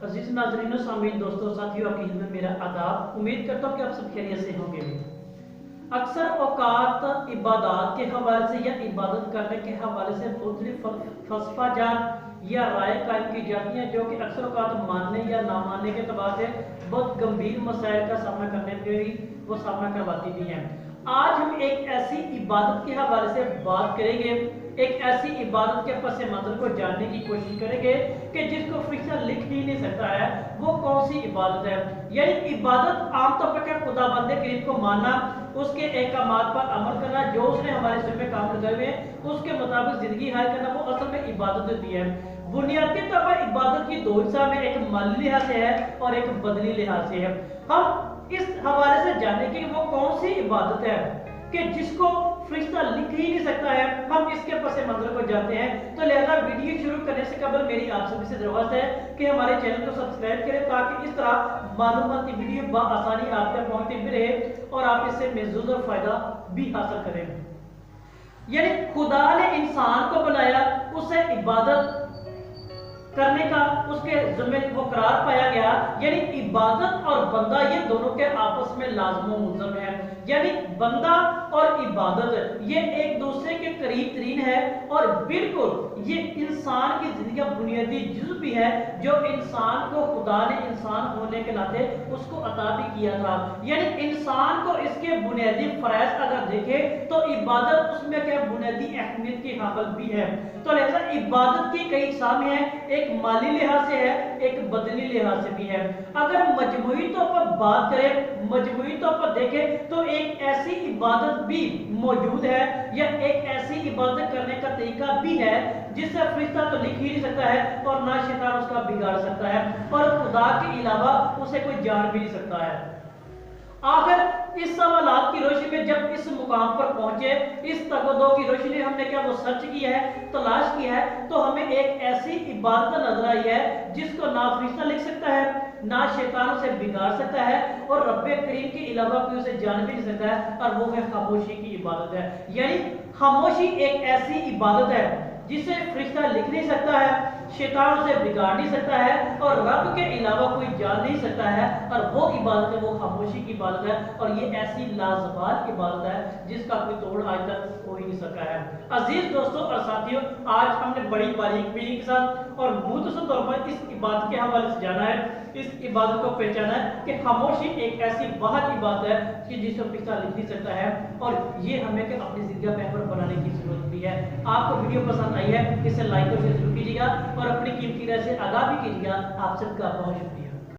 अजीज नाजरीन सामीन दोस्तों साथियों, आपकी खिदमत में मेरा आदाब। उम्मीद करता हूँ कि आप सब खैरियत से होंगे। अक्सर औकात इबादत के हवाले से या इबादत करने के हवाले से मुख्तलिफ फलसफा जान या राय कायम की जाती हैं, जो कि अक्सर औकात मानने या ना मानने के अतबार से बहुत गंभीर मसाइल का सामना करने पे भी वो सामना करवाती भी हैं। आज हम एक ऐसी इबादत के हवाले से बात करेंगे, एक ऐसी इबादत के पस मंजर को जानने की कोशिश करेंगे कि जिसको फरिश्ता लिख ही नहीं सकता है। वो कौन सी इबादत है? यानी इबादत आमतौर पर क्या खुदाबंद करीम को मानना, उसके अहकामात पर अमल करना, जो उसने हमारे सिर में काम लगाए हुए हैं उसके मुताबिक जिंदगी हायल करना, वो असल में इबादत होती है। बुनियादी तौर पर इबादत की दो हिस्सा में, एक माली लिहाज से है और एक बदनी लिहाज से है। हम इस हवाले से जाने की वो कौन सी इबादत है कि जिसको फरिश्ता लिख ही नहीं सकता है, हम इसके पसे मंजर को जानते हैं। तो लिहाजा वीडियो शुरू करने से कबल मेरी आप सभी से दरख्वास्त है कि हमारे चैनल को सब्सक्राइब करें, ताकि इस तरह मालूमाती वीडियो बआसानी आप तक पहुंचती भी रहे और आप इससे महसूस और फायदा भी हासिल करें। यानी खुदा ने इंसान को बनाया, उसे इबादत करने का उसके ज़िम्मे वो करार पाया गया। यानी इबादत और बंदा ये दोनों के आपस में लाजम मुलज़म है। यानी बंदा और इबादत ये एक दूसरे के करीब तरीन है और बिल्कुल ये इंसान की जिंदगी का बुनियादी जुज़ भी है, जो इंसान को खुदा ने इंसान होने के नाते उसको अता भी किया था। यानी इंसान को इसके बुनियादी फराइज़ अगर देखे तो इबादत उसमें क्या बुनियादी अहमियत की हामिल भी है। तो लिहाजा इबादत की कई अक़साम हैं, एक माली लिहाज से है, एक बदनी लिहाज से भी है। अगर मजमूई तौर पर बात करें, मजमूई तौर पर देखें तो एक ऐसी इबादत भी मौजूद है या एक ऐसी इबादत करने का तरीका भी है जिससे फरिश्ता तो लिख ही नहीं सकता है और ना शैतान उसका बिगाड़ सकता है और खुदा के अलावा उसे कोई जान भी नहीं सकता है। आखिर इस सवालात की रोशनी में जब इस मुकाम पर पहुंचे, इस तकदो की रोशनी में हमने क्या वो सर्च किया है, तलाश किया है, तो हमें एक ऐसी इबादत नजर आई है जिसको ना फरिश्ता लिख सकता है, ना शैतान उसे बिगाड़ सकता है और रब्बे करीम के अलावा कोई उसे जान भी नहीं सकता है, और वो है खामोशी की इबादत है। यानी खामोशी एक ऐसी इबादत है जिसे फरिश्ता लिख नहीं सकता है, शैतान उसे बिगाड़ नहीं सकता है और रब के अलावा कोई जान नहीं सकता है, और वो इबादत है, वो खामोशी की इबादत है। और ये ऐसी लाजवाब इबादत है जिसका कोई तोड़ आज तक हो ही नहीं सका है। अजीज दोस्तों और साथियों, आज हमने बड़ी बारीकी के साथ और मुख्तसर तौर पर इस इबादत के हवाले से जाना है, इस इबादत को पहचाना है कि खामोशी एक ऐसी वाहिद इबादत है कि जिसको फरिश्ता लिख नहीं सकता है, और ये हमें कि अपनी जिंदगी बेहतर बनाने की जरूरत भी है। आपको वीडियो पसंद आई है, इसे लाइक और शेयर जरूर कीजिएगा और अपनी कीमती राय से आगाह भी कीजिएगा। आप सबका बहुत शुक्रिया।